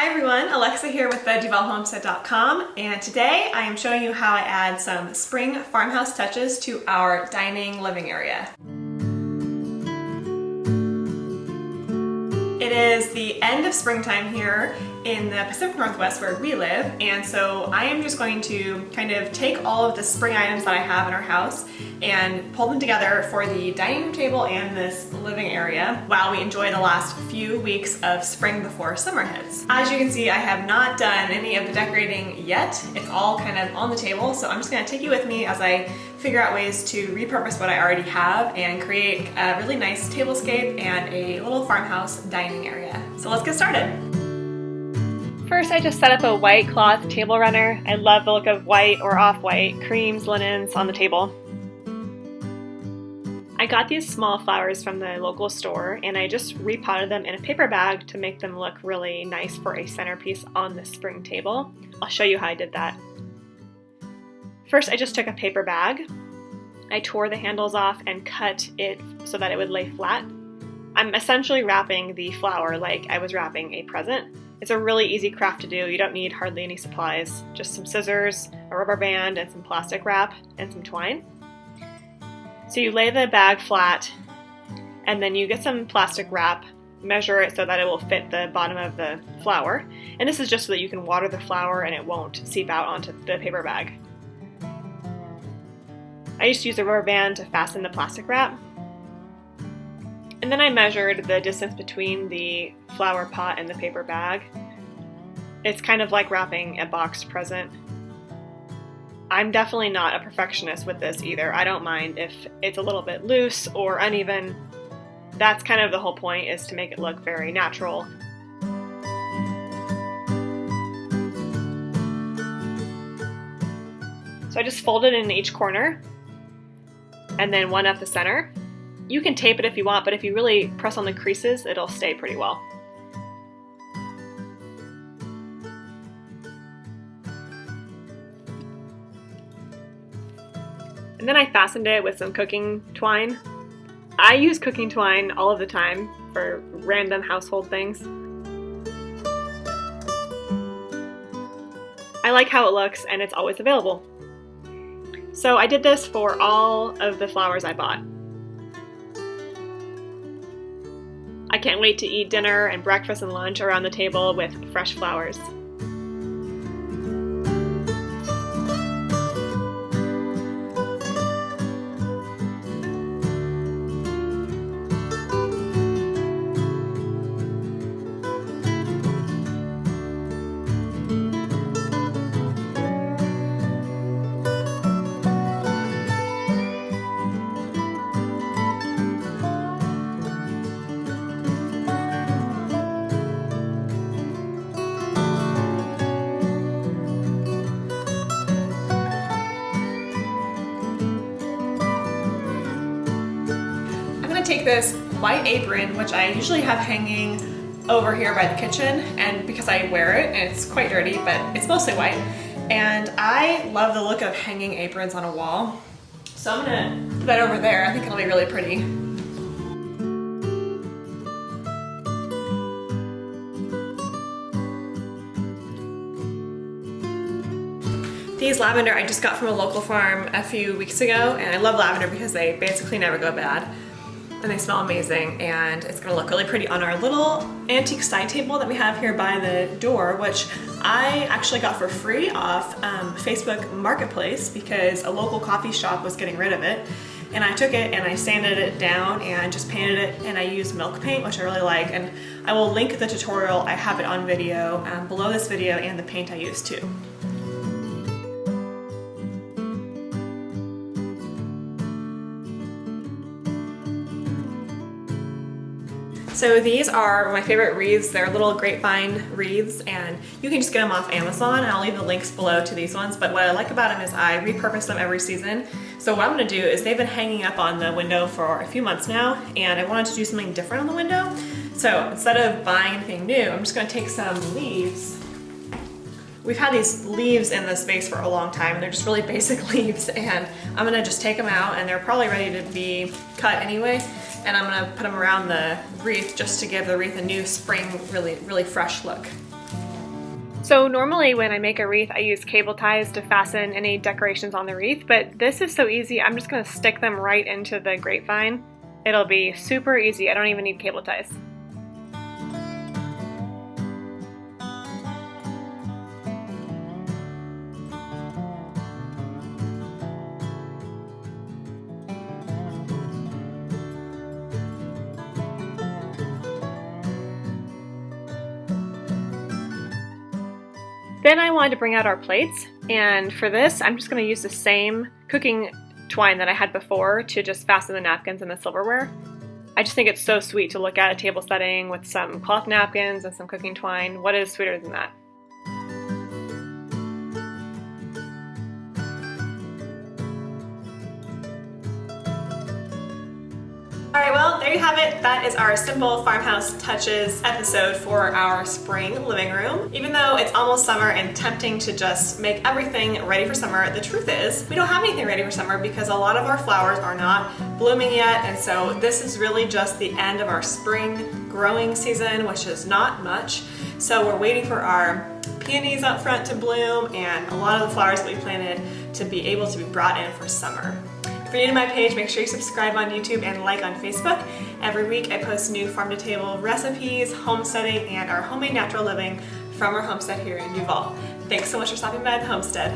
Hi everyone, Alexa here with the Homestead.com, and today I am showing you how I add some spring farmhouse touches to our dining living area. It is the end of springtime here in the Pacific Northwest where we live, and so I am just going to kind of take all of the spring items that I have in our house and pull them together for the dining room table and this living area while we enjoy the last few weeks of spring before summer hits. As you can see, I have not done any of the decorating yet. It's all kind of on the table, so I'm just going to take you with me as I figure out ways to repurpose what I already have and create a really nice tablescape and a little farmhouse dining area. So let's get started. First, I just set up a white cloth table runner. I love the look of white or off-white creams, linens on the table. I got these small flowers from the local store and I just repotted them in a paper bag to make them look really nice for a centerpiece on the spring table. I'll show you how I did that. First, I just took a paper bag. I tore the handles off and cut it so that it would lay flat. I'm essentially wrapping the flower like I was wrapping a present. It's a really easy craft to do. You don't need hardly any supplies, just some scissors, a rubber band, and some plastic wrap, and some twine. So you lay the bag flat, and then you get some plastic wrap, measure it so that it will fit the bottom of the flower. And this is just so that you can water the flower and it won't seep out onto the paper bag. I just used a rubber band to fasten the plastic wrap. And then I measured the distance between the flower pot and the paper bag. It's kind of like wrapping a boxed present. I'm definitely not a perfectionist with this either. I don't mind if it's a little bit loose or uneven. That's kind of the whole point, is to make it look very natural. So I just folded in each corner and then one up the center. You can tape it if you want, but if you really press on the creases, it'll stay pretty well. And then I fastened it with some cooking twine. I use cooking twine all of the time for random household things. I like how it looks and it's always available. So I did this for all of the flowers I bought. I can't wait to eat dinner and breakfast and lunch around the table with fresh flowers. Take this white apron, which I usually have hanging over here by the kitchen, and because I wear it and it's quite dirty, but it's mostly white, and I love the look of hanging aprons on a wall. So I'm gonna put that over there. I think it'll be really pretty. These lavender I just got from a local farm a few weeks ago, and I love lavender because they basically never go bad. And they smell amazing, and it's gonna look really pretty on our little antique side table that we have here by the door, which I actually got for free off Facebook Marketplace because a local coffee shop was getting rid of it. And I took it and I sanded it down and just painted it, and I used milk paint, which I really like. And I will link the tutorial. I have it on video below this video, and the paint I used too. So these are my favorite wreaths. They're little grapevine wreaths, and you can just get them off Amazon, and I'll leave the links below to these ones. But what I like about them is I repurpose them every season. So what I'm gonna do is, they've been hanging up on the window for a few months now, and I wanted to do something different on the window. So instead of buying anything new, I'm just gonna take some leaves. We've had these leaves in the space for a long time, and they're just really basic leaves, and I'm gonna just take them out, and they're probably ready to be cut anyway. And I'm gonna put them around the wreath just to give the wreath a new spring, really fresh look. So normally when I make a wreath, I use cable ties to fasten any decorations on the wreath, but this is so easy, I'm just gonna stick them right into the grapevine. It'll be super easy, I don't even need cable ties. Then I wanted to bring out our plates, and for this I'm just going to use the same cooking twine that I had before to just fasten the napkins and the silverware. I just think it's so sweet to look at a table setting with some cloth napkins and some cooking twine. What is sweeter than that? Alright, well, there you have it. That is our simple farmhouse touches episode for our spring living room. Even though it's almost summer and tempting to just make everything ready for summer, the truth is we don't have anything ready for summer because a lot of our flowers are not blooming yet, and so this is really just the end of our spring growing season, which is not much. So we're waiting for our peonies up front to bloom and a lot of the flowers that we planted to be able to be brought in for summer. If you're new to my page, make sure you subscribe on YouTube and like on Facebook. Every week I post new farm-to-table recipes, homesteading, and our homemade natural living from our homestead here in Duval. Thanks so much for stopping by the homestead.